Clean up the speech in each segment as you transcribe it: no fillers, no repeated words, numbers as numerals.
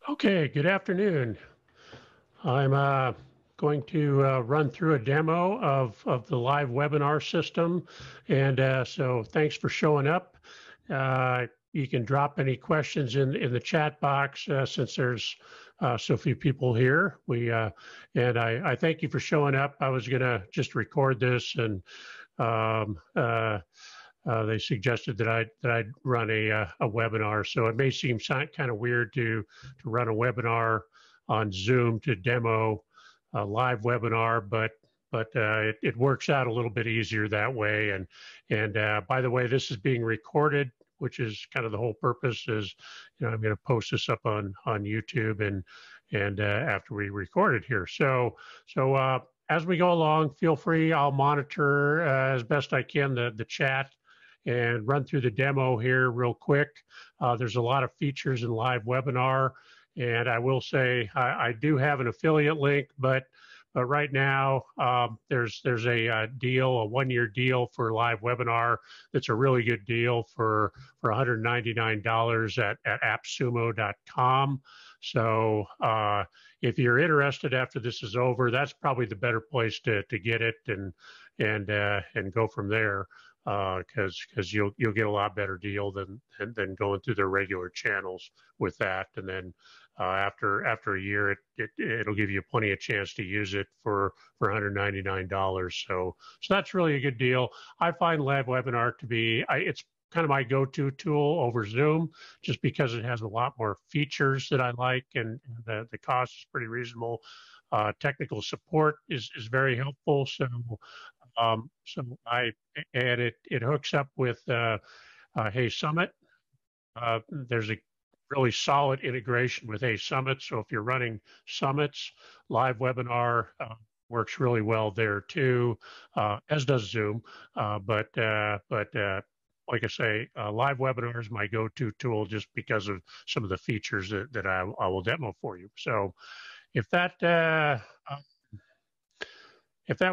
Okay, good afternoon. I'm going to run through a demo of the live webinar system. And so thanks for showing up. You can drop any questions in the chat box since there's so few people here. And I thank you for showing up. I was going to just record this, and they suggested that I'd run a webinar. So it may seem kind of weird to run a webinar on Zoom to demo a live webinar, but it works out a little bit easier that way. And by the way, this is being recorded, which is kind of the whole purpose. Is I'm going to post this up on YouTube and after we record it here. So as we go along, feel free. I'll monitor as best I can the chat and run through the demo here real quick. There's a lot of features in live webinar, and I will say I do have an affiliate link, but right now there's a deal, a 1-year deal for live webinar that's a really good deal for $199 at appsumo.com. So if you're interested after this is over, that's probably the better place to get it and go from there. Because you'll get a lot better deal than going through their regular channels with that. And then after a year, it'll give you plenty of chance to use it for $199. So that's really a good deal. I find LiveWebinar to be it's kind of my go-to tool over Zoom, just because it has a lot more features that I like, and the cost is pretty reasonable. Technical support is very helpful. So it hooks up with Hey Summit. There's a really solid integration with Hey Summit. So if you're running summits, live webinar works really well there too, as does Zoom. But like I say, live webinar is my go-to tool just because of some of the features that I will demo for you. So if that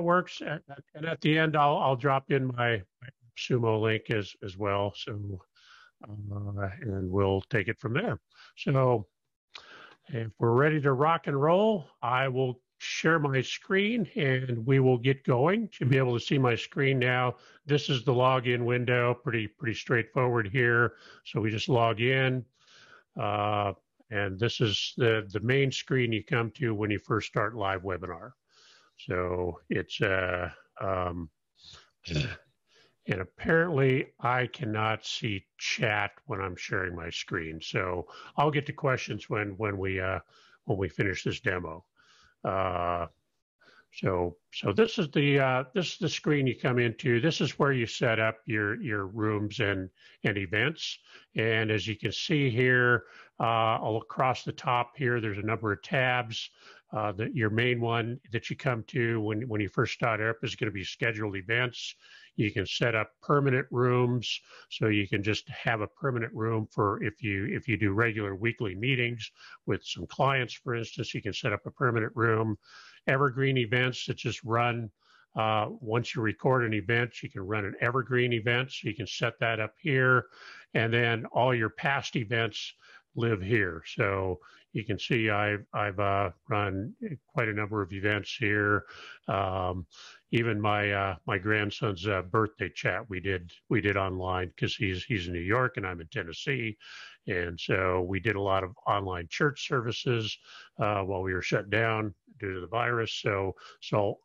works, and at the end, I'll drop in my Sumo link as well. So, and we'll take it from there. So if we're ready to rock and roll, I will share my screen and we will get going. You'll be able to see my screen now. This is the login window, pretty straightforward here. So we just log in. And this is the main screen you come to when you first start live webinar. So it's and apparently I cannot see chat when I'm sharing my screen. So I'll get to questions when we finish this demo. So this is the screen you come into. This is where you set up your rooms and events. And as you can see here, all across the top here, there's a number of tabs. Your main one that you come to when you first start up is going to be scheduled events. You can set up permanent rooms, so you can just have a permanent room for if you do regular weekly meetings with some clients, for instance. You can set up a permanent room. Evergreen events that just run once you record an event, you can run an evergreen event, so you can set that up here, and then all your past events live here. So you can see I've run quite a number of events here. Even my grandson's birthday chat we did online, because he's in New York and I'm in Tennessee, and so we did a lot of online church services while we were shut down due to the virus. So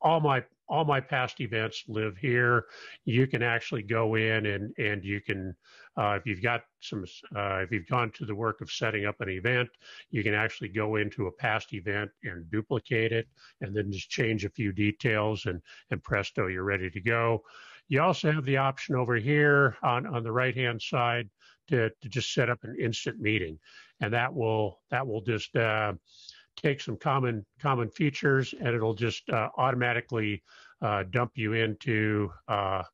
all my past events live here. You can actually go in and you can, if you've gone to the work of setting up an event, you can actually go into a past event and duplicate it, and then just change a few details, and presto, you're ready to go. You also have the option over here on the right-hand side to just set up an instant meeting, and that will just take some common features, and it'll just automatically dump you into a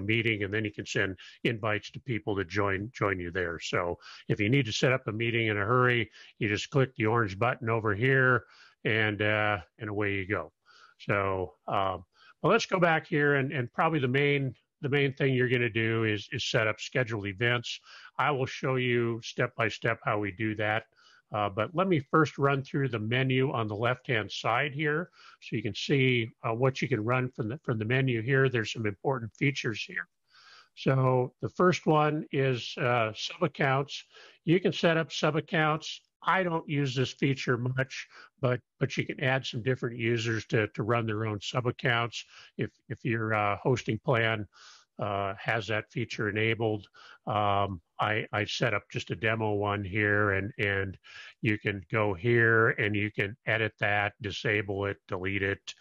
meeting, and then you can send invites to people to join you there. So if you need to set up a meeting in a hurry, you just click the orange button over here, and away you go. So well, let's go back here, and probably the main thing you're going to do is set up scheduled events. I will show you step by step how we do that But let me first run through the menu on the left-hand side here, so you can see what you can run from the menu here. There's some important features here. So the first one is sub-accounts. You can set up sub-accounts. I don't use this feature much, but you can add some different users to run their own sub-accounts if your hosting plan has that feature enabled. I set up just a demo one here, and you can go here and you can edit that, disable it, delete it,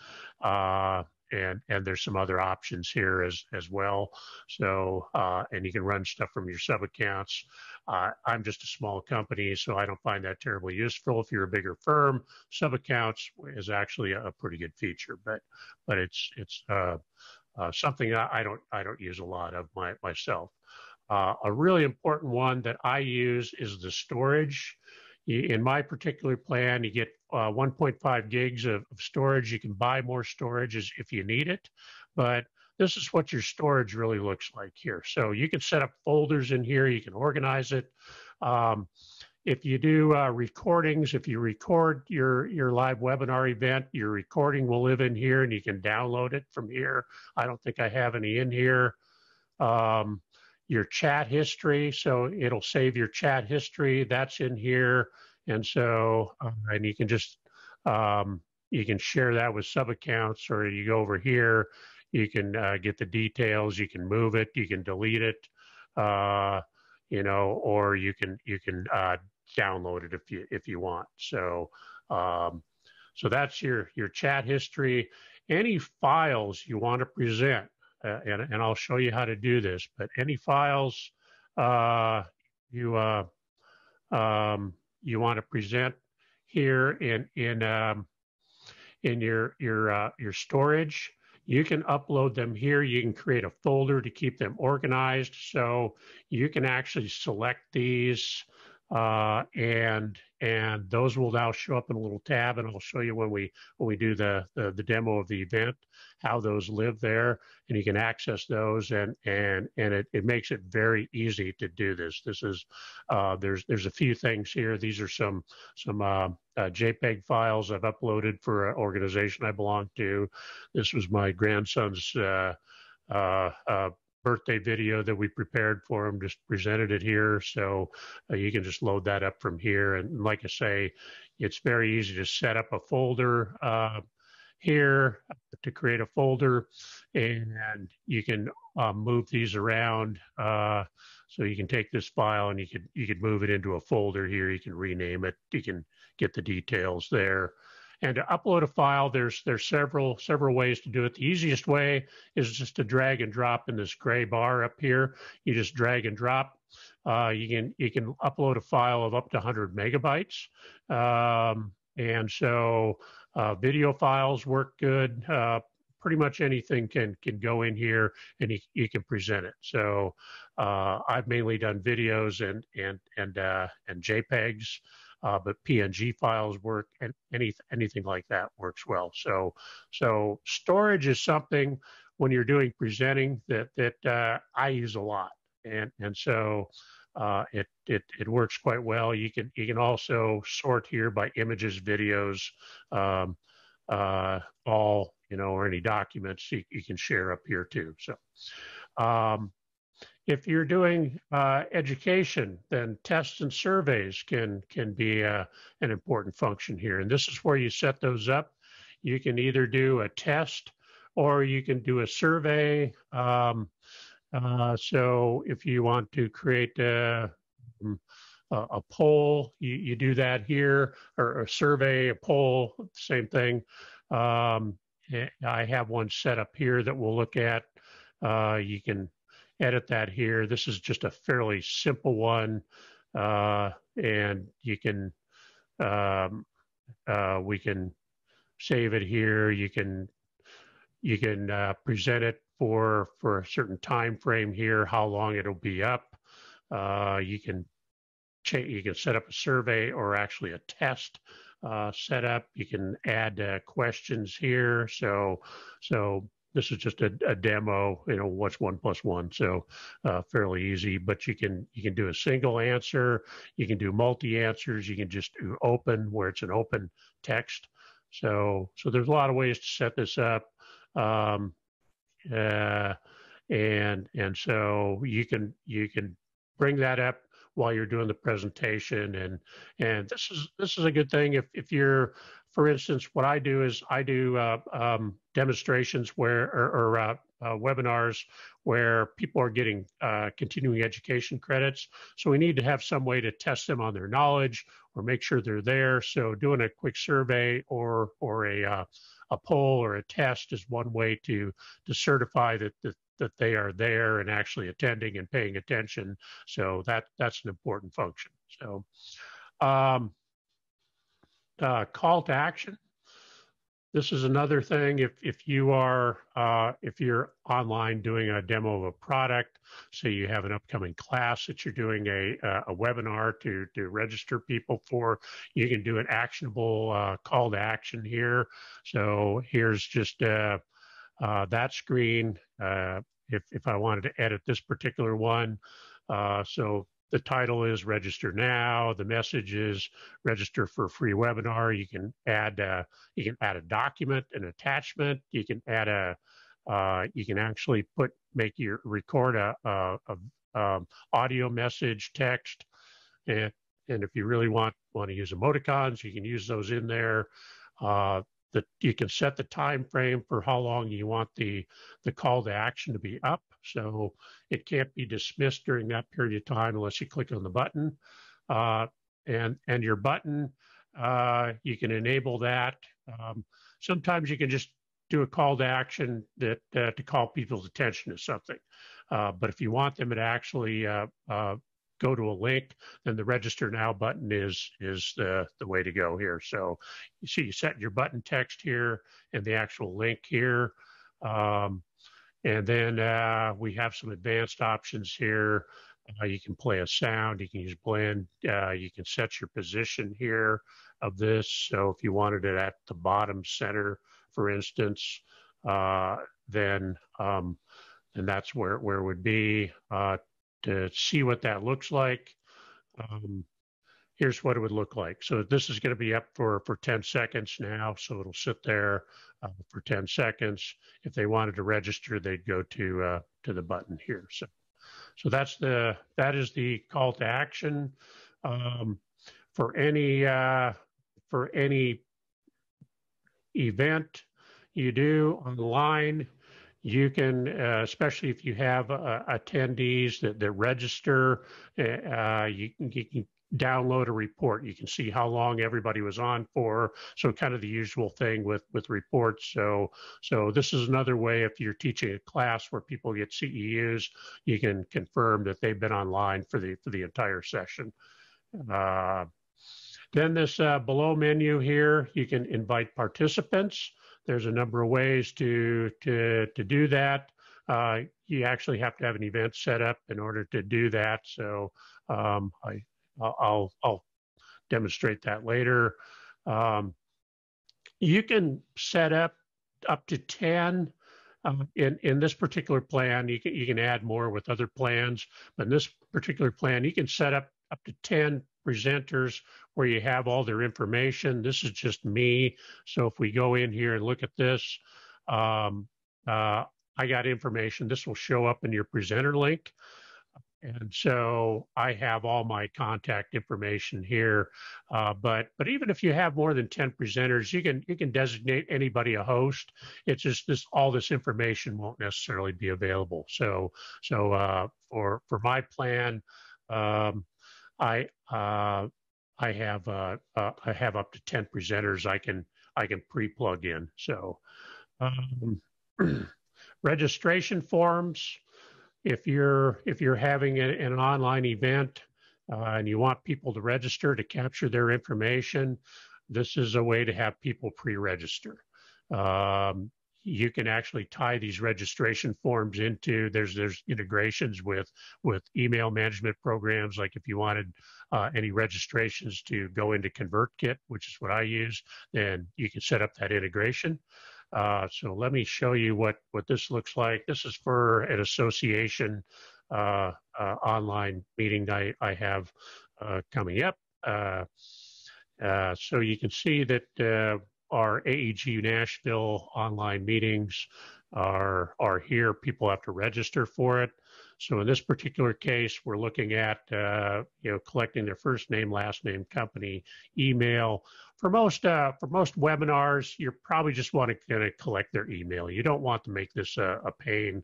and there's some other options here as well. So and you can run stuff from your sub accounts. I'm just a small company, so I don't find that terribly useful. If you're a bigger firm, sub accounts is actually a pretty good feature, but it's something I don't use a lot of myself. A really important one that I use is the storage. In my particular plan, you get 1.5 gigs of storage. You can buy more storage if you need it, but this is what your storage really looks like here. So you can set up folders in here. You can organize it. If you do recordings, if you record your live webinar event, your recording will live in here and you can download it from here. I don't think I have any in here. Your chat history, so it'll save your chat history, that's in here. And so, and you can just, you can share that with sub accounts, or you go over here, you can get the details, you can move it, you can delete it, you know, or you can download it if you want. So so that's your chat history. Any files you want to present, and I'll show you how to do this, but any files you want to present here in your storage, you can upload them here. You can create a folder to keep them organized. So you can actually select these, and those will now show up in a little tab, and I'll show you when we do the demo of the event how those live there, and you can access those, and it makes it very easy to do this. This is there's a few things here. These are some JPEG files I've uploaded for an organization I belong to. This was my grandson's birthday video that we prepared for him, just presented it here. So you can just load that up from here. And like I say, it's very easy to set up a folder here to create a folder, and you can move these around. So you can take this file and you could move it into a folder here. You can rename it. You can get the details there. And to upload a file, there's several ways to do it. The easiest way is just to drag and drop in this gray bar up here. You just drag and drop. You can upload a file of up to 100 megabytes. And so video files work good. Pretty much anything can go in here, and you can present it. So I've mainly done videos and JPEGs. But PNG files work, and anything like that works well. So storage is something when you're doing presenting that I use a lot, and so it works quite well. You can also sort here by images, videos, all, you know, or any documents you can share up here too. So. If you're doing education, then tests and surveys can be an important function here. And this is where you set those up. You can either do a test or you can do a survey. So if you want to create a poll, you do that here, or a survey, a poll, same thing. I have one set up here that we'll look at. You can edit that here. This is just a fairly simple one, and you can we can save it here. You can present it for a certain time frame here, how long it'll be up. You can set up a survey or actually a test set up. You can add questions here. So this is just a demo, what's 1 + 1, so fairly easy, but you can do a single answer, you can do multi-answers, you can just do open where it's an open text. So there's a lot of ways to set this up. And so you can bring that up while you're doing the presentation, and this is a good thing if you're, for instance, what I do is I do demonstrations or webinars where people are getting continuing education credits. So we need to have some way to test them on their knowledge or make sure they're there. So doing a quick survey or a poll or a test is one way to certify that they are there and actually attending and paying attention. So that's an important function. So call to action. This is another thing. If you're online doing a demo of a product, so you have an upcoming class that you're doing a webinar to register people for, you can do an actionable call to action here. So here's just that screen. If I wanted to edit this particular one, so the title is register now. The message is register for a free webinar. You can add a document, an attachment. You can add you can actually record a audio message, text, and if you really want to use emoticons, you can use those in there. You can set the time frame for how long you want the call to action to be up. So it can't be dismissed during that period of time unless you click on the button. And your button, you can enable that. Sometimes you can just do a call to action to call people's attention to something. But if you want them to actually go to a link, then the register now button is the way to go here. So you see, you set your button text here and the actual link here. And then we have some advanced options here. You can play a sound, you can use blend, you can set your position here of this. So if you wanted it at the bottom center, for instance, then that's where it would be. To see what that looks like, here's what it would look like. So this is going to be up for 10 seconds now, so it'll sit there for 10 seconds. If they wanted to register, they'd go to the button here. So that is the call to action. For any event you do online, you can, especially if you have attendees that register, you can download a report. You can see how long everybody was on for. So kind of the usual thing with reports. So this is another way, if you're teaching a class where people get CEUs, you can confirm that they've been online for the entire session. Then this below menu here, you can invite participants. There's a number of ways to do that. You actually have to have an event set up in order to do that. So I'll demonstrate that later. You can set up to 10. In this particular plan, you can add more with other plans, but in this particular plan, you can set up to 10 presenters where you have all their information. This is just me. So if we go in here and look at this, I got information. This will show up in your presenter link. And so I have all my contact information here. But even if you have more than 10 presenters, you can designate anybody a host. It's just all this information won't necessarily be available. So for my plan, I have up to 10 presenters I can pre-plug in. So registration forms. If you're having an online event and you want people to register to capture their information, this is a way to have people pre-register. You can actually tie these registration forms into, there's integrations with email management programs. Like if you wanted any registrations to go into ConvertKit, which is what I use, then you can set up that integration. So let me show you what this looks like. This is for an association online meeting I have coming up. So you can see that our AEG Nashville online meetings are here. People have to register for it. So in this particular case, we're looking at collecting their first name, last name, company, email. For most webinars, you probably just want to collect their email. You don't want to make this a pain.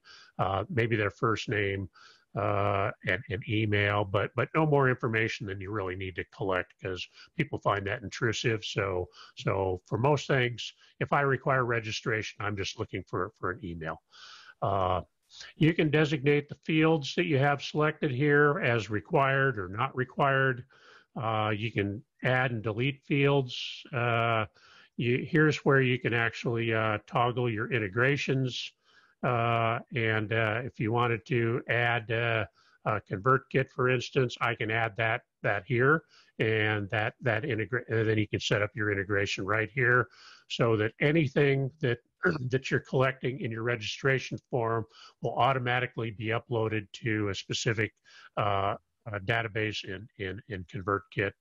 Maybe their first name and email, but no more information than you really need to collect, because people find that intrusive. So for most things, if I require registration, I'm just looking for an email. You can designate the fields that you have selected here as required or not required. You can add and delete fields. Here's where you can actually toggle your integrations. And if you wanted to add ConvertKit, for instance, I can add that here, and that integrate. And then you can set up your integration right here, so that anything that you're collecting in your registration form will automatically be uploaded to a specific database in ConvertKit.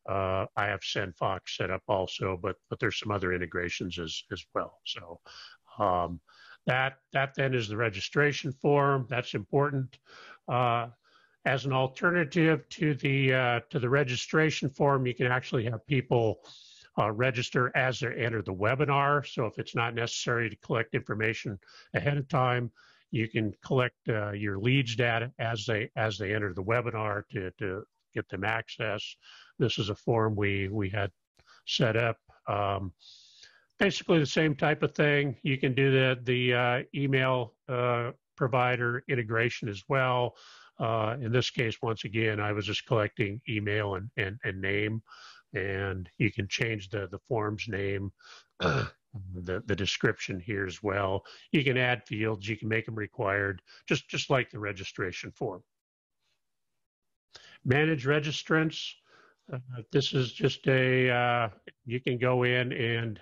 I have SendFox set up also, but there's some other integrations as well. So that then is the registration form. That's important. As an alternative to the registration form, you can actually have people register as they enter the webinar. So if it's not necessary to collect information ahead of time, you can collect your leads data as they enter the webinar to get them access. This is a form we had set up. Basically the same type of thing. You can do the email provider integration as well. In this case, once again, I was just collecting email and name, and you can change the form's name, the description here as well. You can add fields, you can make them required, just like the registration form. Manage registrants. This is just you can go in and,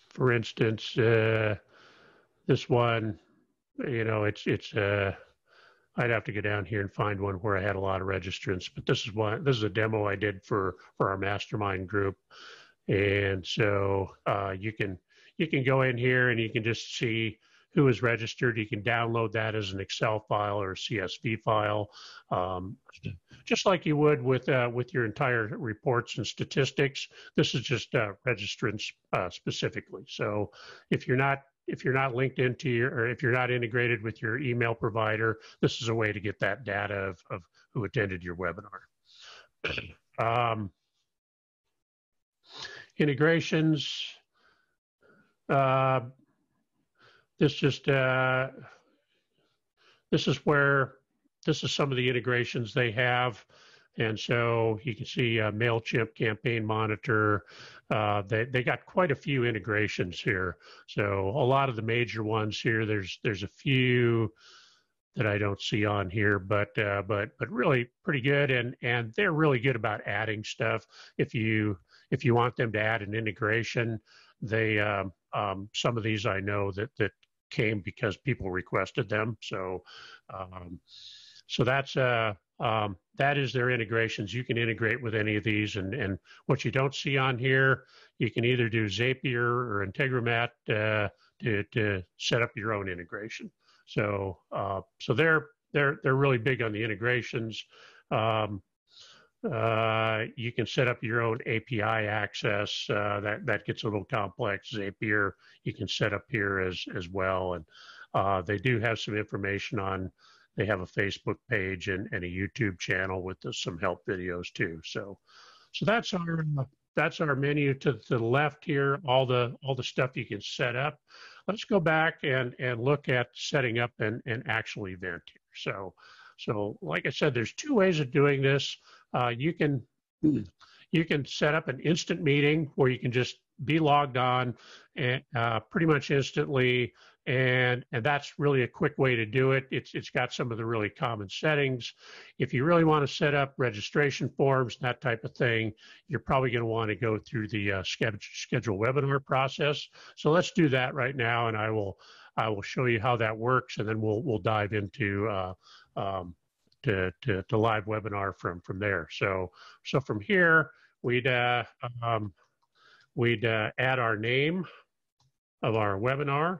for instance, this one, I'd have to go down here and find one where I had a lot of registrants, but this is a demo I did for our mastermind group. And so you can go in here and you can just see who is registered. You can download that as an Excel file or a CSV file, just like you would with your entire reports and statistics. This is just registrants specifically. So if you're not linked into or if you're not integrated with your email provider, this is a way to get that data of who attended your webinar. Integrations. This is some of the integrations they have. And so you can see MailChimp, Campaign Monitor. They got quite a few integrations here. So a lot of the major ones here, there's a few that I don't see on here, but really pretty good. And they're really good about adding stuff. If you want them to add an integration, they some of these I know that came because people requested them. So that's that is their integrations. You can integrate with any of these, and what you don't see on here, you can either do Zapier or Integromat to set up your own integration. So they're really big on the integrations. You can set up your own API access. That gets a little complex. Zapier you can set up here as well, and they do have some information on. They have a Facebook page and a YouTube channel with some help videos too. So that's our menu to the left here. All the stuff you can set up. Let's go back and look at setting up an actual event here. So like I said, there's two ways of doing this. You can set up an instant meeting where you can just be logged on and pretty much instantly, And that's really a quick way to do it. It's got some of the really common settings. If you really want to set up registration forms, that type of thing, you're probably going to want to go through the schedule webinar process. So let's do that right now, and I will show you how that works, and then we'll dive into to LiveWebinar from there. So from here, we'd add our name of our webinar.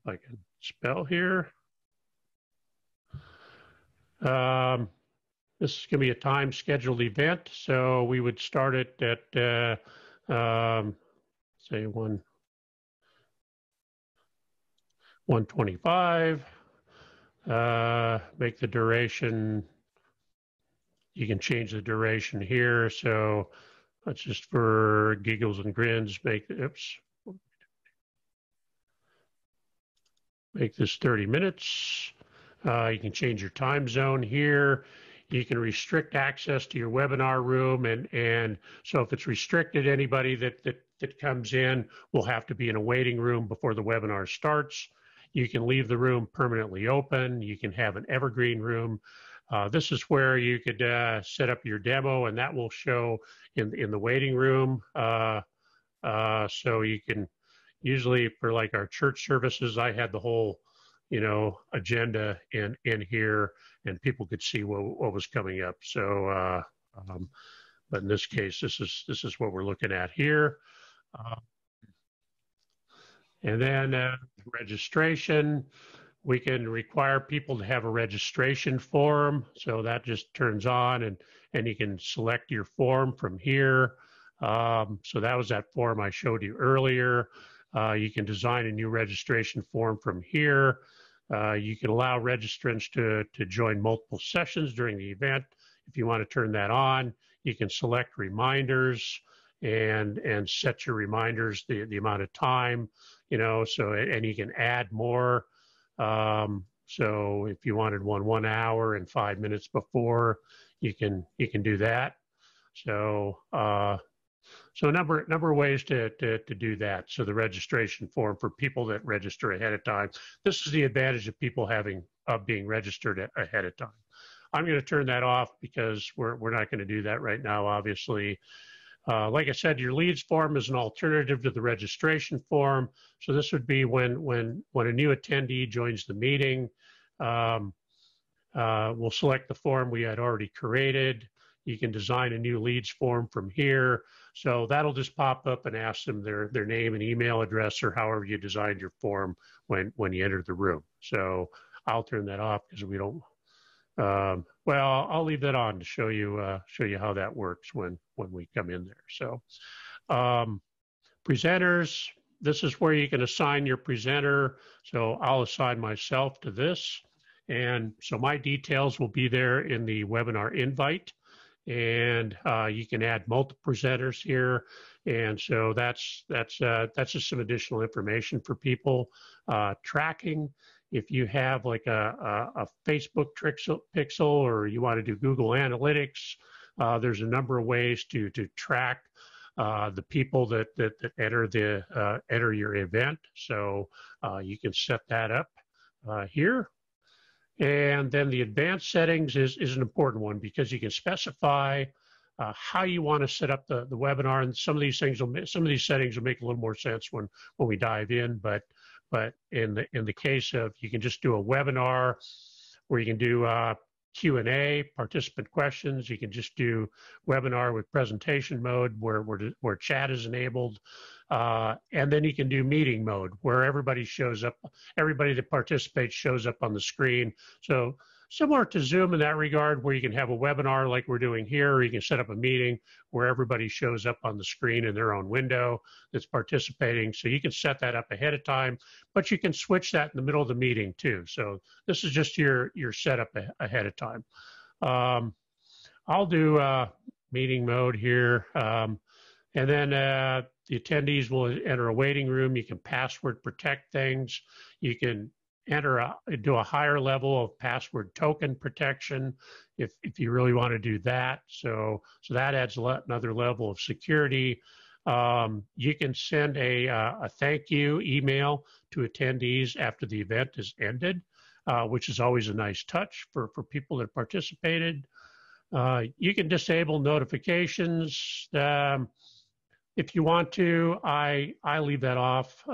I can spell here. This is going to be a time scheduled event, so we would start it at say 1:25. Make the duration. You can change the duration here. So let's just, for giggles and grins, make this 30 minutes. You can change your time zone here. You can restrict access to your webinar room, and so if it's restricted, anybody that comes in will have to be in a waiting room before the webinar starts. You can leave the room permanently open. You can have an evergreen room. This is where you could set up your demo, and that will show in the waiting room. So you can, usually for like our church services, I had the whole, agenda in here, and people could see what was coming up. So, but in this case, this is what we're looking at here. And then registration, we can require people to have a registration form. So that just turns on, and you can select your form from here. So that was that form I showed you earlier. You can design a new registration form from here. You can allow registrants to join multiple sessions during the event. If you want to turn that on, you can select reminders and set your reminders, the amount of time, so, and you can add more. So if you wanted 1 hour and 5 minutes before, you can do that. So so a number of ways to do that. So the registration form for people that register ahead of time. This is the advantage of people being registered ahead of time. I'm going to turn that off because we're not going to do that right now, obviously. Like I said, your leads form is an alternative to the registration form. So this would be when a new attendee joins the meeting. We'll select the form we had already created. You can design a new leads form from here. So that'll just pop up and ask them their name and email address, or however you designed your form when you enter the room. So I'll turn that off because we don't. Well, I'll leave that on to show you how that works when we come in there. So presenters, this is where you can assign your presenter. So I'll assign myself to this, and so my details will be there in the webinar invite. And you can add multiple presenters here, and so that's just some additional information for people. Tracking, if you have like a Facebook pixel, or you want to do Google Analytics, there's a number of ways to track the people that enter your event. So you can set that up here. And then the advanced settings is an important one, because you can specify how you want to set up the webinar, and some of these settings will make a little more sense when we dive in. But in the case of, you can just do a webinar where you can do Q&A, participant questions. You can just do webinar with presentation mode where chat is enabled. And then you can do meeting mode where everybody shows up, everybody that participates shows up on the screen. So similar to Zoom in that regard, where you can have a webinar like we're doing here, or you can set up a meeting where everybody shows up on the screen in their own window that's participating. So you can set that up ahead of time, but you can switch that in the middle of the meeting too. So this is just your setup ahead of time. I'll do meeting mode here. And then the attendees will enter a waiting room. You can password protect things. You can do a higher level of password token protection if you really want to do that. So that adds another level of security. You can send a thank you email to attendees after the event is ended, which is always a nice touch for people that participated. You can disable notifications if you want to. I leave that off.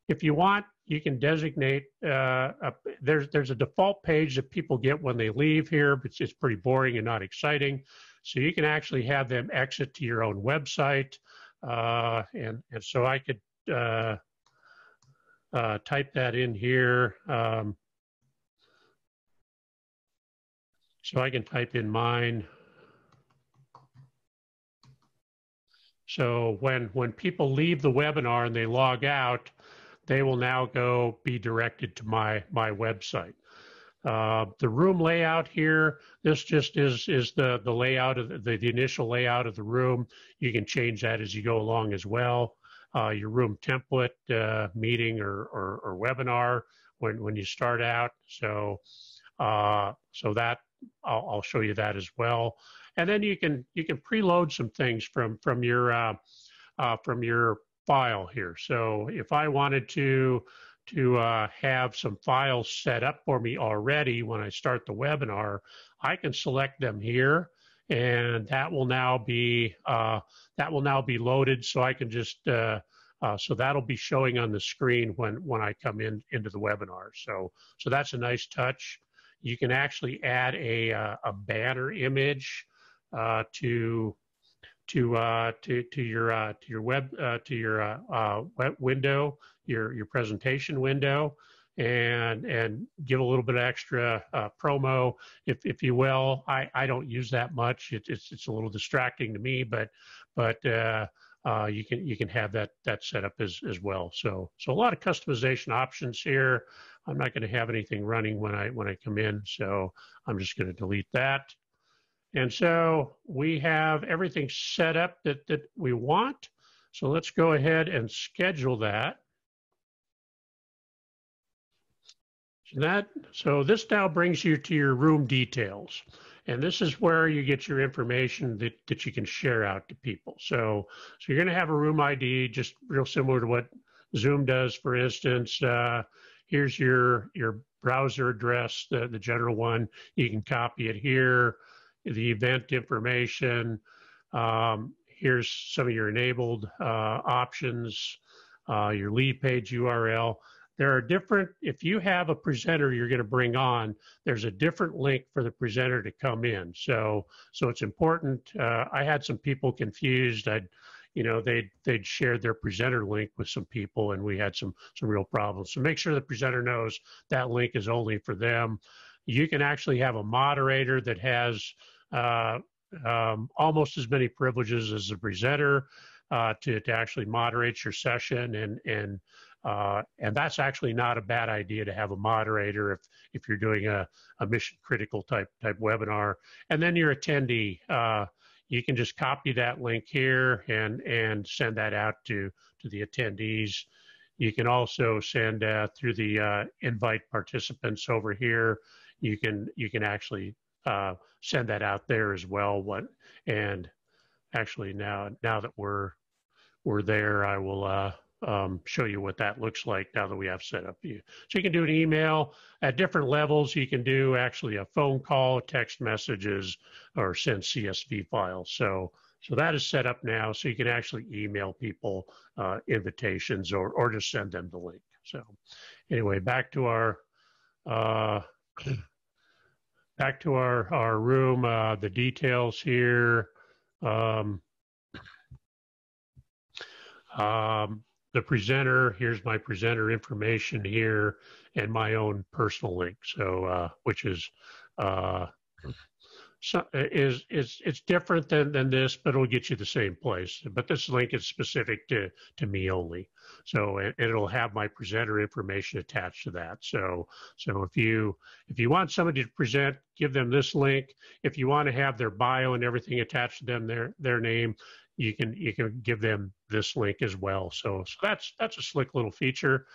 If you want, you can designate, there's a default page that people get when they leave here, but it's pretty boring and not exciting. So you can actually have them exit to your own website. And so I could type that in here. So I can type in mine. So when people leave the webinar and they log out, they will now go be directed to my website. The room layout here, this just is the layout of the initial layout of the room. You can change that as you go along as well. Your room template, meeting or webinar when you start out. So that I'll show you that as well. And then you can preload some things from your file here. So if I wanted to have some files set up for me already when I start the webinar, I can select them here, and that will now be loaded. So I can just so that'll be showing on the screen when I come into the webinar. So that's a nice touch. You can actually add a banner image to your web window, your presentation window, and give a little bit of extra promo, if you will. I don't use that much. It's a little distracting to me, but you can have that set up as well. So a lot of customization options here. I'm not going to have anything running when I come in, so I'm just going to delete that. And so we have everything set up that we want. So let's go ahead and schedule that. So this now brings you to your room details. And this is where you get your information that you can share out to people. So you're going to have a room ID, just real similar to what Zoom does, for instance. Here's your browser address, the general one. You can copy it here. The event information. Here's some of your enabled options, your lead page URL. There are different, if you have a presenter you're going to bring on, there's a different link for the presenter to come in. So it's important. I had some people confused. They'd shared their presenter link with some people, and we had some real problems. So make sure the presenter knows that link is only for them. You can actually have a moderator that has almost as many privileges as the presenter to actually moderate your session, and that's actually not a bad idea to have a moderator if you're doing a mission critical type webinar. And then your attendee, you can just copy that link here and send that out to the attendees. You can also send through the invite participants over here. You can actually send that out there as well. And actually now that we're there, I will show you what that looks like now that we have set up. So you can do an email at different levels. You can do actually a phone call, text messages, or send CSV files. So that is set up now, so you can actually email people invitations or just send them the link. So anyway, back to our room, the details here. The presenter, here's my presenter information here, and my own personal link. So which is it's different than this, but it'll get you the same place. But this link is specific to me only. So and it'll have my presenter information attached to that. So if you want somebody to present, give them this link. If you want to have their bio and everything attached to them, their name, you can give them this link as well. So that's a slick little feature.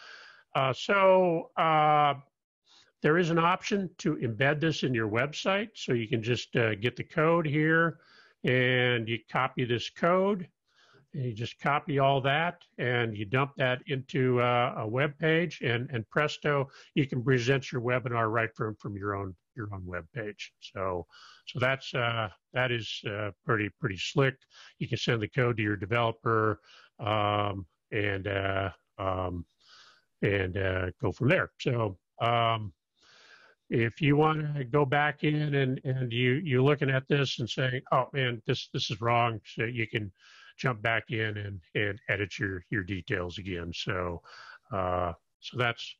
There is an option to embed this in your website. So you can just get the code here, and you copy this code, and you just copy all that and you dump that into a web page, and presto, you can present your webinar right from your own web page. So that is pretty slick. You can send the code to your developer and go from there. So if you want to go back in and you're looking at this and saying, oh man, this is wrong, so you can jump back in and edit your details again. So so that's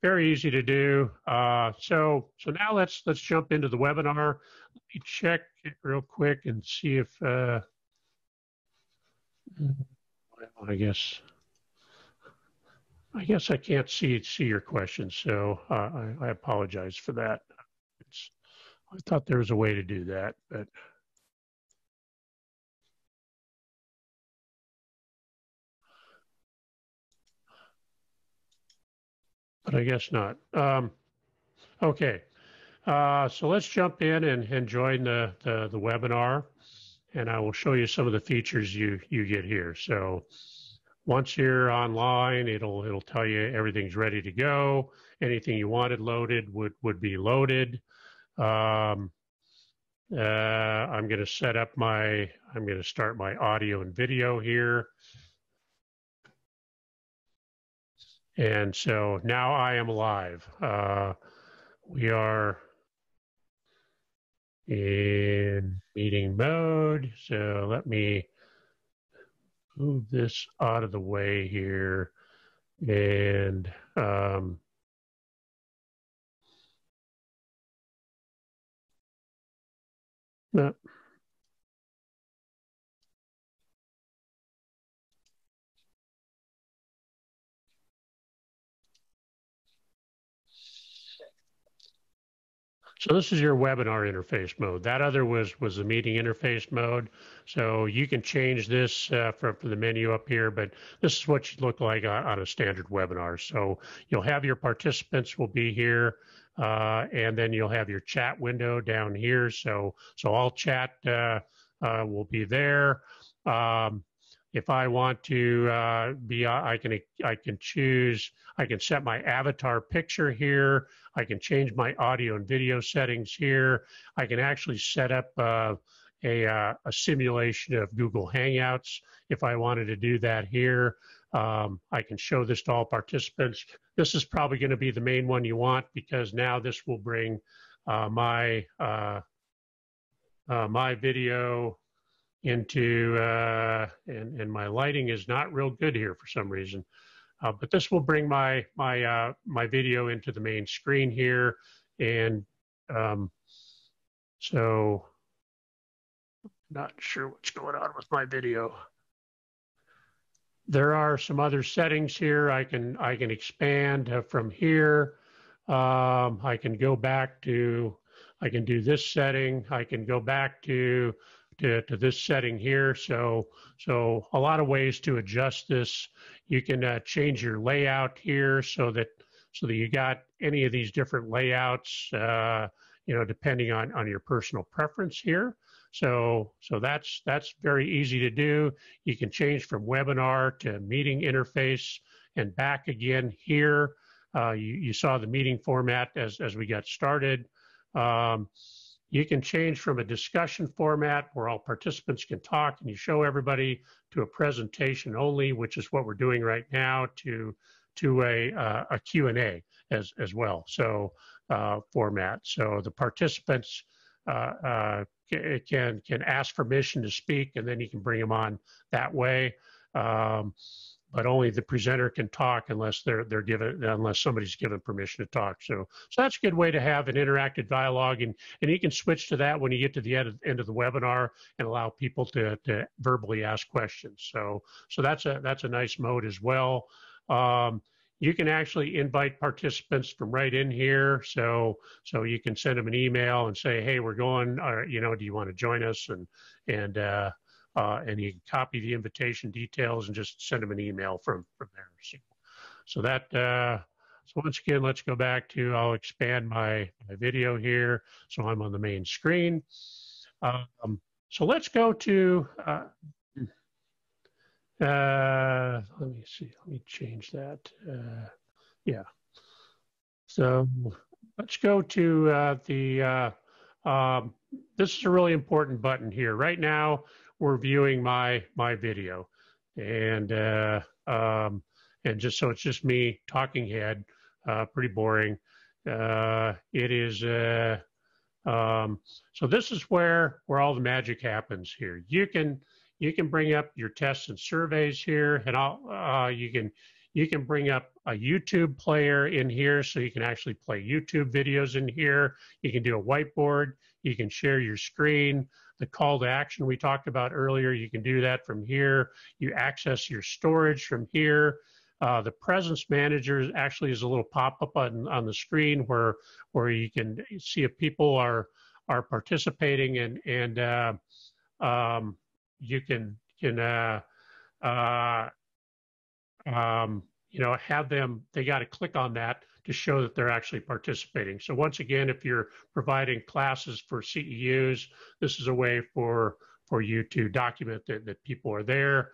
very easy to do. So now let's jump into the webinar. Let me check it real quick and see if well, I guess I can't see your questions, so I apologize for that. I thought there was a way to do that, but I guess not. Okay, so let's jump in and join the webinar, and I will show you some of the features you get here. So once you're online, it'll tell you everything's ready to go. Anything you wanted loaded would be loaded. I'm going to start my audio and video here. And so now I am live. We are in meeting mode. So let me move this out of the way here. And no. So this is your webinar interface mode. That other was the meeting interface mode. So you can change this from the menu up here, but this is what should look like on a standard webinar. So you'll have your participants will be here, and then you'll have your chat window down here. So all chat will be there. If I want to I can choose, I can set my avatar picture here. I can change my audio and video settings here. I can actually set up a simulation of Google Hangouts if I wanted to do that here. I can show this to all participants. This is probably going to be the main one you want, because now this will bring my video into, and my lighting is not real good here for some reason, but this will bring my video into the main screen here. And so not sure what's going on with my video. There are some other settings here. I can expand from here. I can go back to, I can do this setting. I can go back to this setting here. So a lot of ways to adjust this. You can change your layout here so that you got any of these different layouts, depending on your personal preference here. So that's very easy to do. You can change from webinar to meeting interface and back again here. You saw the meeting format as we got started. You can change from a discussion format where all participants can talk and you show everybody, to a presentation only, which is what we're doing right now, to a Q&A as well. So format. So the participants can ask permission to speak, and then you can bring them on that way. But only the presenter can talk unless unless somebody's given permission to talk. So that's a good way to have an interactive dialogue, and you can switch to that when you get to the end of the webinar and allow people to verbally ask questions. So that's a nice mode as well. You can actually invite participants from right in here. So you can send them an email and say, hey, we're going, do you want to join us? And you can copy the invitation details and just send them an email from there. So once again, let's go back to, I'll expand my video here. So I'm on the main screen. So let's go to, Let me see. Let me change that. Yeah. So let's go to this is a really important button here. Right now, we're viewing my video, and just so it's just me talking head, pretty boring. It is so this is where all the magic happens here. You can bring up your tests and surveys here, and you can bring up a YouTube player in here, so you can actually play YouTube videos in here. You can do a whiteboard. You can share your screen. The call to action we talked about earlier, you can do that from here. You access your storage from here. The presence manager actually is a little pop-up on the screen where you can see if people are participating, and you can have them, they got to click on that to show that they're actually participating. So once again, if you're providing classes for CEUs, this is a way for you to document that people are there.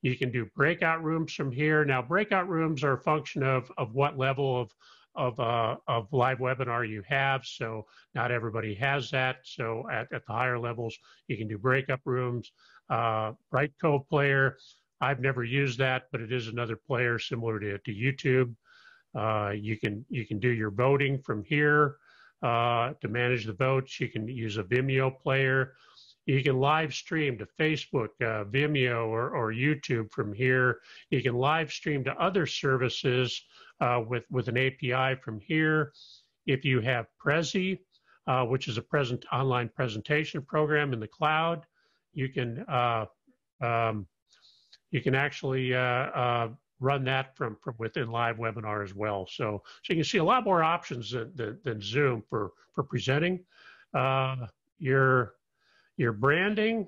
You can do breakout rooms from here. Now, breakout rooms are a function of what level of LiveWebinar you have. So not everybody has that. So at the higher levels, you can do breakup rooms. Bright Code player, I've never used that, but it is another player similar to YouTube. You can do your voting from here to manage the votes. You can use a Vimeo player. You can live stream to Facebook, Vimeo, or YouTube from here. You can live stream to other services with an API from here. If you have Prezi, which is a online presentation program in the cloud, you can actually run that from within LiveWebinar as well. So you can see a lot more options than Zoom for presenting. Your branding,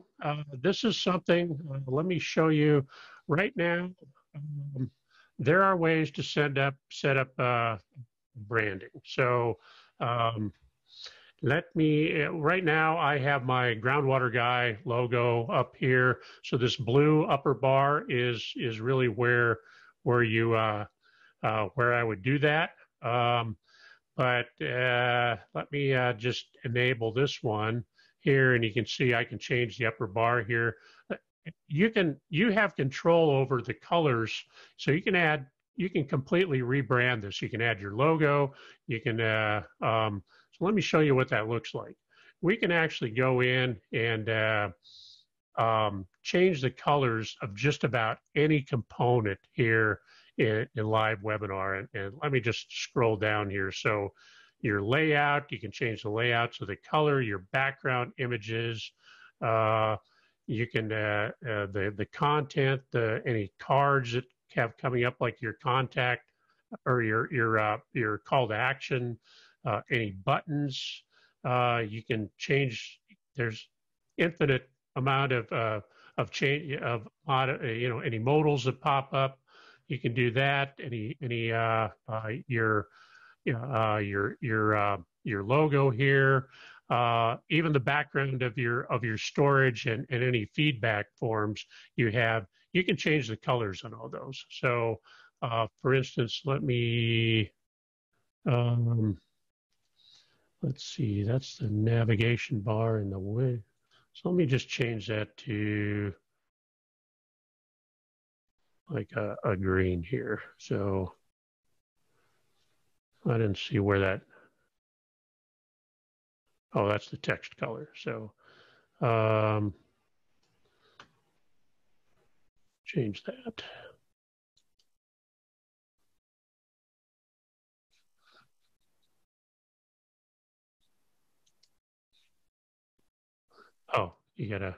this is something, let me show you right now. There are ways to set up branding. So right now I have my Groundwater Guy logo up here. So this blue upper bar is really where I would do that. But let me just enable this one here, and you can see I can change the upper bar here. You have control over the colors, so you can completely rebrand this. You can add your logo. You can so let me show you what that looks like. We can actually go in and change the colors of just about any component here in LiveWebinar. And let me just scroll down here. So your layout, you can change the layout, so the color, your background images, you can the content, any cards that have coming up, like your contact or your call to action, any buttons. You can change. There's infinite amount of change of any modals that pop up. You can do that. Your logo here, even the background of your storage and any feedback forms you have, you can change the colors on all those. So for instance, let's see, that's the navigation bar in the way. So let me just change that to like a green here. So I didn't see where that, oh, that's the text color. So change that. Oh, you gotta,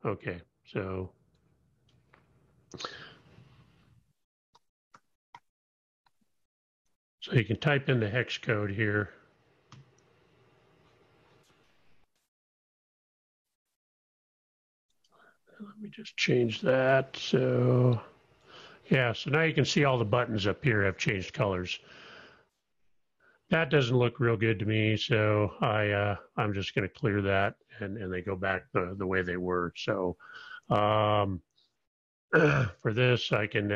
okay. So you can type in the hex code here. Let me just change that. So yeah, so now you can see all the buttons up here have changed colors. That doesn't look real good to me, so I'm just going to clear that, and they go back the way they were. So for this, I can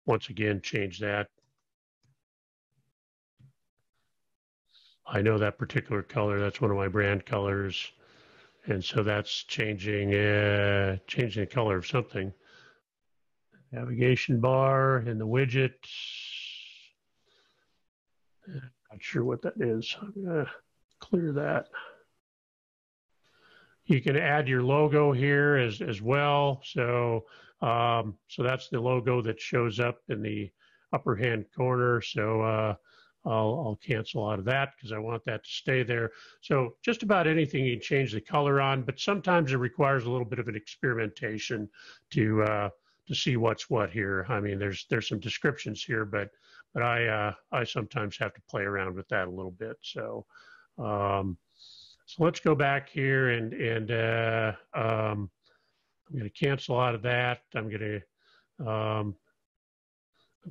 once again change that. I know that particular color, that's one of my brand colors. And so that's changing the color of something. Navigation bar and the widget. Not sure what that is. I'm gonna clear that. You can add your logo here as well. So so that's the logo that shows up in the upper hand corner. So I'll cancel out of that because I want that to stay there. So just about anything you can change the color on, but sometimes it requires a little bit of an experimentation to see what's what here. I mean, there's some descriptions here, but I sometimes have to play around with that a little bit. So so let's go back here and I'm going to cancel out of that. I'm going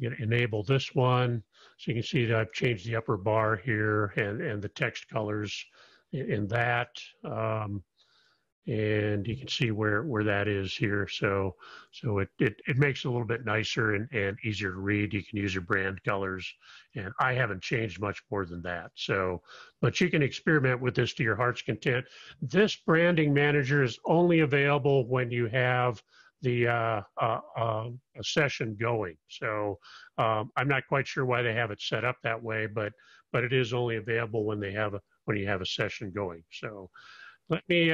to enable this one. So you can see that I've changed the upper bar here and the text colors in that. And you can see where that is here. So it makes it a little bit nicer and easier to read. You can use your brand colors, and I haven't changed much more than that. So, but you can experiment with this to your heart's content. This branding manager is only available when you have the a session going. So I'm not quite sure why they have it set up that way, but it is only available when you have a session going. So let me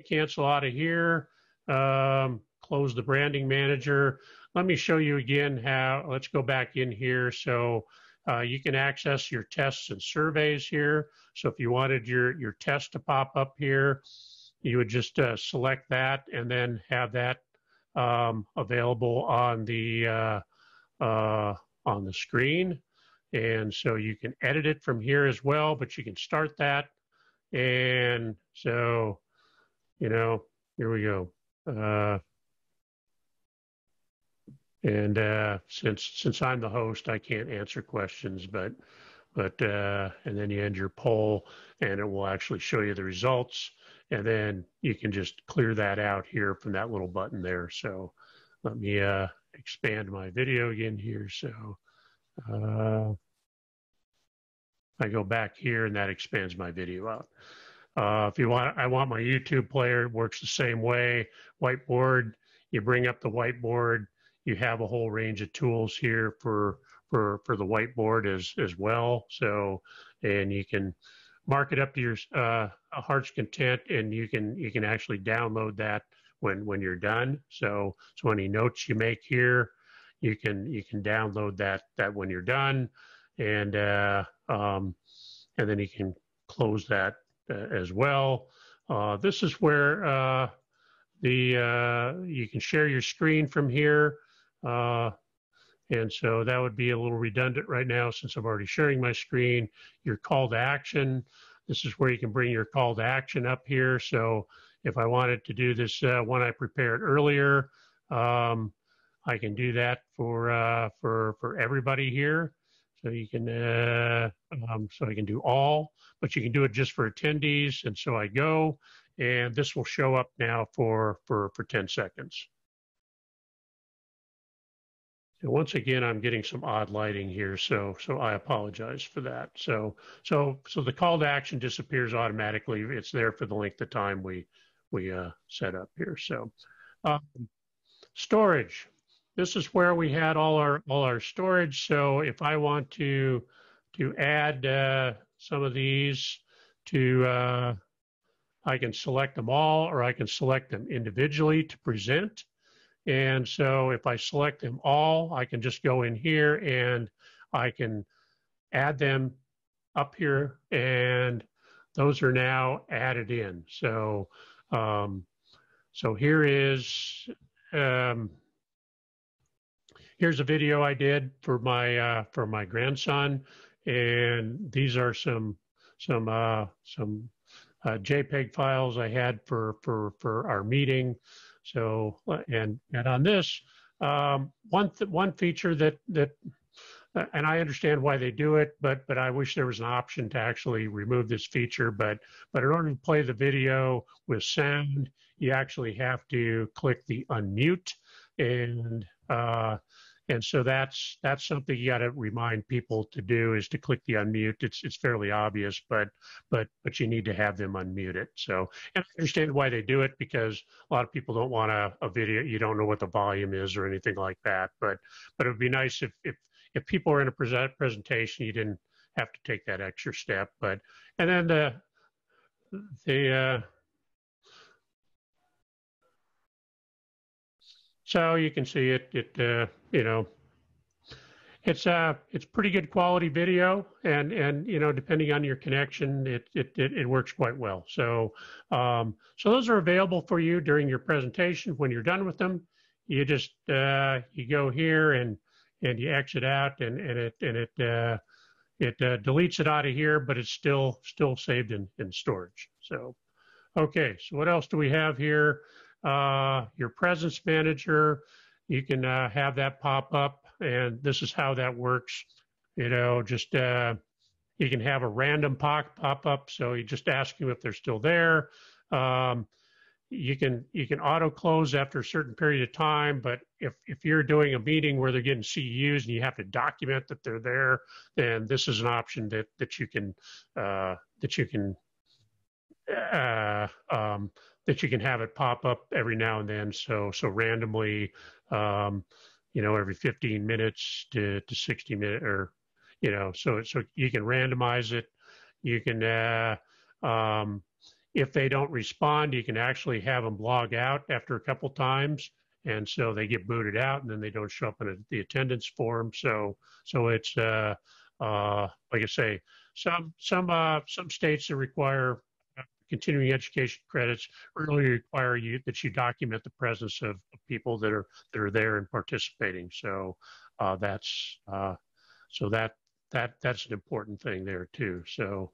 cancel out of here, close the branding manager. Let me show you again how, let's go back in here. So you can access your tests and surveys here. So if you wanted your test to pop up here, you would just select that and then have that available on the screen. And so you can edit it from here as well, but you can start that. And so, you know, here we go. Since I'm the host, I can't answer questions, but and then you end your poll and it will actually show you the results. And then you can just clear that out here from that little button there. So let me expand my video again here. So I go back here and that expands my video out. If you want, I want my YouTube player, it works the same way. Whiteboard, you bring up the whiteboard, you have a whole range of tools here for the whiteboard as well. So, and you can mark it up to your heart's content, and you can actually download that when you're done. So any notes you make here, you can download that when you're done, and then you can close that as well. This is where you can share your screen from here. And so that would be a little redundant right now since I'm already sharing my screen. Your call to action, this is where you can bring your call to action up here. So if I wanted to do this one I prepared earlier, I can do that for everybody here. So you can, so I can do all, but you can do it just for attendees. And so I go, and this will show up now for 10 seconds. So once again, I'm getting some odd lighting here, so I apologize for that. So the call to action disappears automatically. It's there for the length of time we set up here. So storage. This is where we had all our storage. So if I want to add some of these to, I can select them all, or I can select them individually to present. And so if I select them all, I can just go in here and I can add them up here, and those are now added in. So so here is here's a video I did for my grandson, and these are some JPEG files I had for our meeting. So and on this one feature that and I understand why they do it, but I wish there was an option to actually remove this feature. But in order to play the video with sound, you actually have to click the unmute, and so that's something you got to remind people to do, is to click the unmute. It's fairly obvious, but you need to have them unmute it. So, and I understand why they do it, because a lot of people don't want a video, you don't know what the volume is or anything like that. But it would be nice if people are in a presentation, you didn't have to take that extra step. But and then so you can see it. You know, it's pretty good quality video, and you know, depending on your connection, it works quite well. So so those are available for you during your presentation. When you're done with them, you just you go here and you exit out, and it deletes it out of here, but it's still saved in storage. So okay, so what else do we have here? Your presence manager, you can have that pop up, and this is how that works. You know, just you can have a random pop up, so you just ask them if they're still there. You can auto close after a certain period of time, but if you're doing a meeting where they're getting CEUs and you have to document that they're there, then this is an option that you can have it pop up every now and then. So randomly, you know, every 15 minutes to 60 minutes, or you know, so you can randomize it. You can if they don't respond, you can actually have them log out after a couple times, and so they get booted out, and then they don't show up in the attendance form. So it's like I say, some states that require continuing education credits really require that you document the presence of people that are there and participating. So that's an important thing there too. So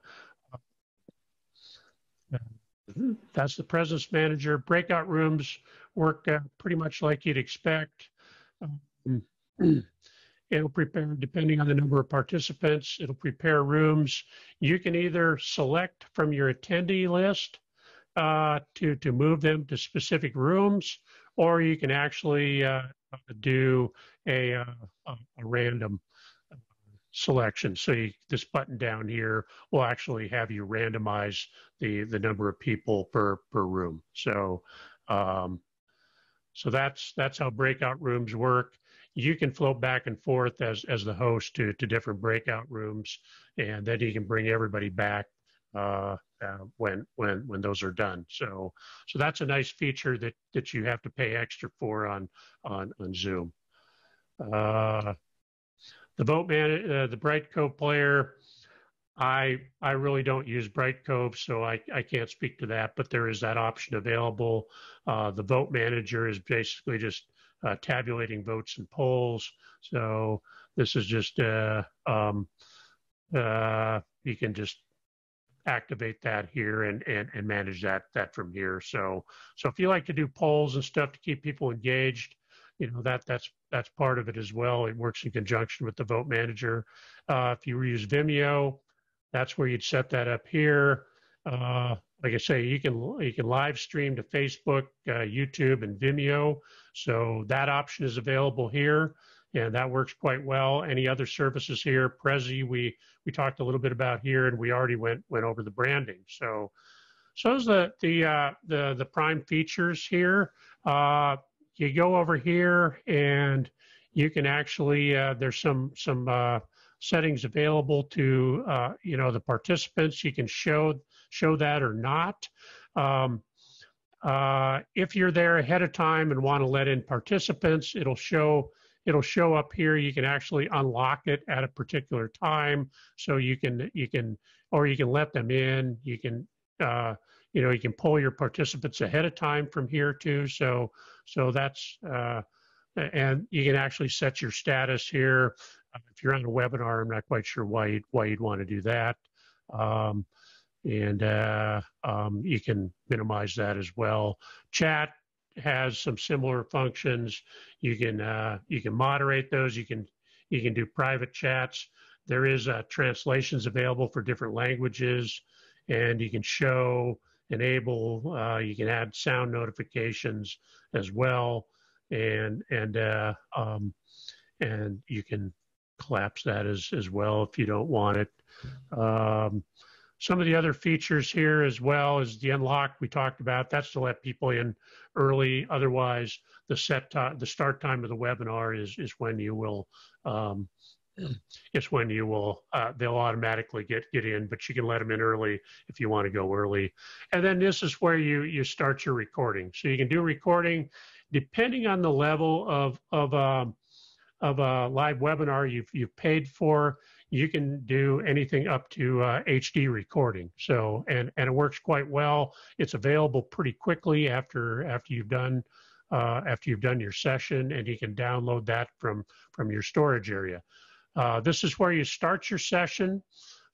that's the presence manager. Breakout rooms work pretty much like you'd expect. It'll prepare, depending on the number of participants, it'll prepare rooms. You can either select from your attendee list to move them to specific rooms, or you can actually do a random selection. So this button down here will actually have you randomize the number of people per room. So so that's how breakout rooms work. You can float back and forth as the host to different breakout rooms, and then you can bring everybody back when those are done. So that's a nice feature that you have to pay extra for on Zoom. The the Brightcove player, I really don't use Brightcove, so I can't speak to that, but there is that option available. The vote manager is basically just tabulating votes and polls. So this is just you can just activate that here and manage that from here. So if you like to do polls and stuff to keep people engaged, you know, that's part of it as well. It works in conjunction with the vote manager. If you use Vimeo, that's where you'd set that up here. Like I say, you can live stream to Facebook, YouTube, and Vimeo. So that option is available here, and that works quite well. Any other services here, Prezi, we talked a little bit about here, and we already went over the branding. So those are the prime features here. You go over here, and you can actually there's some settings available to you know, the participants. You can show that or not. If you're there ahead of time and want to let in participants, it'll show up here. You can actually unlock it at a particular time, so you can let them in. You can you know, you can pull your participants ahead of time from here too. So that's and you can actually set your status here. If you're on a webinar, I'm not quite sure why you'd want to do that. You can minimize that as well. Chat has some similar functions. You can moderate those. You can You can do private chats. There is translations available for different languages, and you can show, enable, you can add sound notifications as well, and you can collapse that as well if you don't want it. Some of the other features here as well is the unlock we talked about. That's to let people in early. Otherwise, the start time of the webinar is when you will they'll automatically get in, but you can let them in early if you want to go early. And then this is where you start your recording. So you can do recording depending on the level of a live webinar you've paid for. You can do anything up to HD recording. So and it works quite well. It's available pretty quickly after you've done your session, and you can download that from your storage area. This is where you start your session.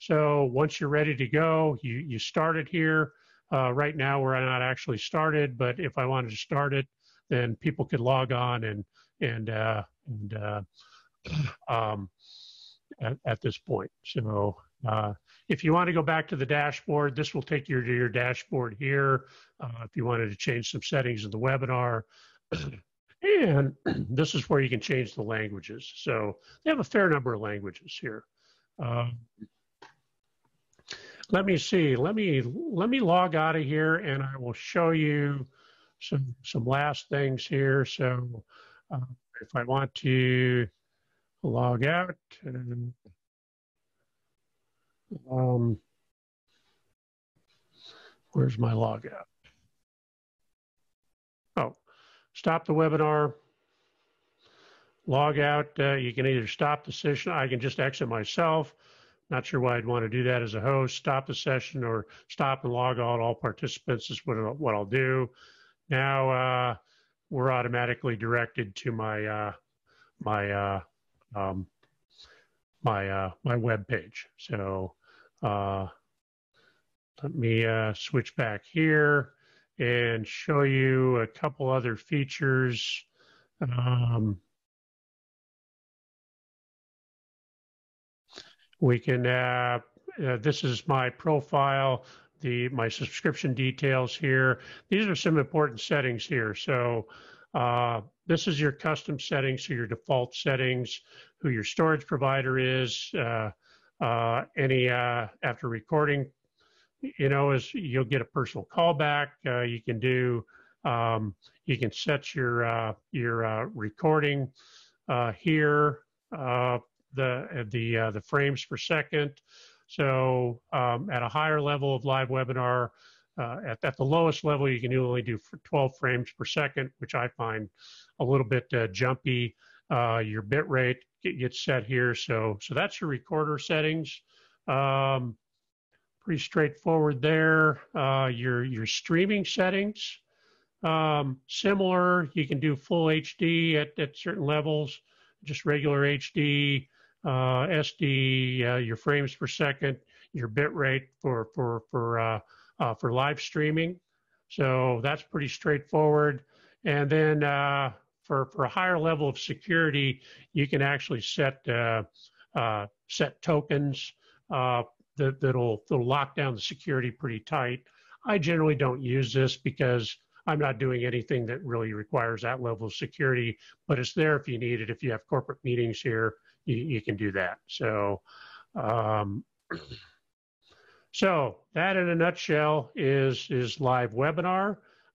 So once you're ready to go, you start it here. Right now we're not actually started, but if I wanted to start it, then people could log on at this point. So if you want to go back to the dashboard, this will take you to your dashboard here. If you wanted to change some settings in the webinar, and this is where you can change the languages. So they have a fair number of languages here. Let me see. Let me log out of here, and I will show you some last things here. So if I want to log out, where's my logout? Oh, stop the webinar, log out. You can either stop the session. I can just exit myself. Not sure why I'd want to do that as a host. Stop the session or stop and log out all participants is what I'll do. Now we're automatically directed to my my web page. So let me switch back here and show you a couple other features. We can, this is my profile, my subscription details here. These are some important settings here. So this is your custom settings, so your default settings, who your storage provider is, after recording, you'll get a personal callback. You can do, you can set your recording here, the frames per second. So at a higher level of live webinar, at the lowest level, you can only do 12 frames per second, which I find a little bit jumpy. Your bit rate gets set here. So that's your recorder settings. Pretty straightforward there. Your streaming settings, similar. You can do full HD at certain levels, just regular HD, SD, your frames per second, your bit rate for live streaming. So that's pretty straightforward. And then for a higher level of security, you can actually set tokens that'll lock down the security pretty tight. I generally don't use this because I'm not doing anything that really requires that level of security, but it's there if you need it. If you have corporate meetings here, you can do that. So, so that in a nutshell is LiveWebinar.